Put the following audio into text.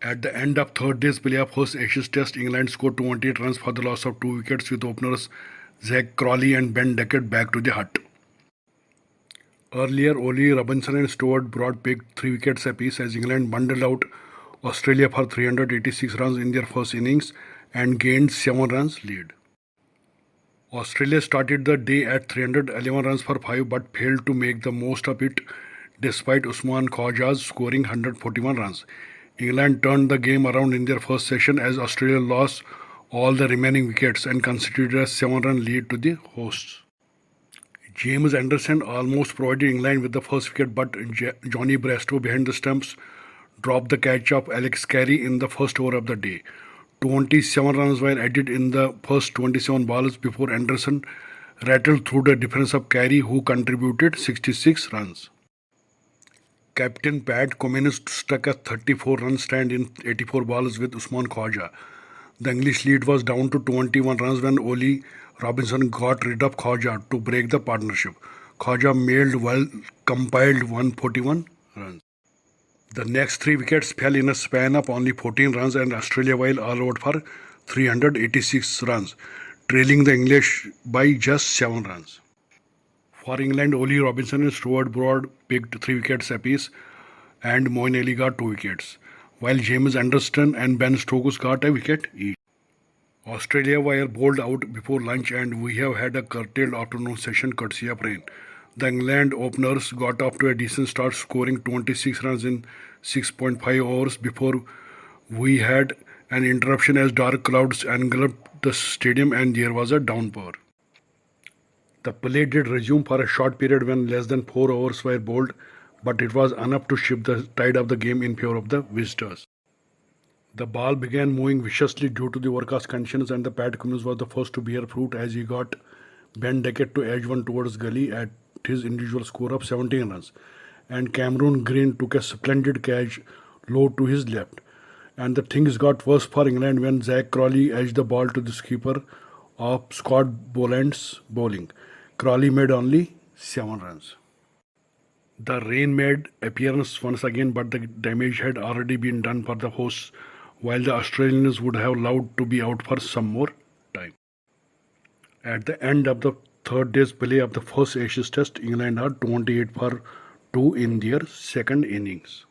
At the end of third day's play of first Ashes Test, England scored 28 runs for the loss of 2 wickets with openers Zach Crawley and Ben Duckett back to the hut. Earlier, Ollie Robinson and Stuart Broad picked 3 wickets apiece as England bundled out Australia for 386 runs in their first innings and gained 7 runs lead. Australia started the day at 311 runs for 5 but failed to make the most of it despite Usman Khawaja scoring 141 runs. England turned the game around in their first session as Australia lost all the remaining wickets and conceded a 7-run lead to the hosts. James Anderson almost provided England with the first wicket, but Johnny Bairstow behind the stumps dropped the catch of Alex Carey in the first over of the day. 27 runs were added in the first 27 balls before Anderson rattled through the defense of Carey, who contributed 66 runs. Captain Pat Cummins struck a 34-run stand in 84 balls with Usman Khawaja. The English lead was down to 21 runs when Ollie Robinson got rid of Khawaja to break the partnership. Khawaja mailed well-compiled 141 runs. The next 3 wickets fell in a span of only 14 runs and Australia were all out for 386 runs, trailing the English by just 7 runs. For England, Ollie Robinson and Stuart Broad picked 3 wickets apiece and Moeen Ali got 2 wickets, while James Anderson and Ben Stokes got a wicket each. Australia were bowled out before lunch and we have had a curtailed afternoon session courtesy of rain. The England openers got off to a decent start, scoring 26 runs in 6.5 overs before we had an interruption as dark clouds engulfed the stadium and there was a downpour. The play did resume for a short period when less than 4 overs were bowled, but it was enough to shift the tide of the game in favour of the visitors. The ball began moving viciously due to the overcast conditions and the Pat Cummins was the first to bear fruit as he got Ben Duckett to edge one towards gully at his individual score of 17 runs. And Cameron Green took a splendid catch low to his left. And the things got worse for England when Zach Crawley edged the ball to the skipper of Scott Boland's bowling. Crawley made only 7 runs. The rain made appearance once again, but the damage had already been done for the hosts, while the Australians would have loved to be out for some more time. At the end of the third day's play of the first Ashes Test, England had 28 for 2 in their second innings.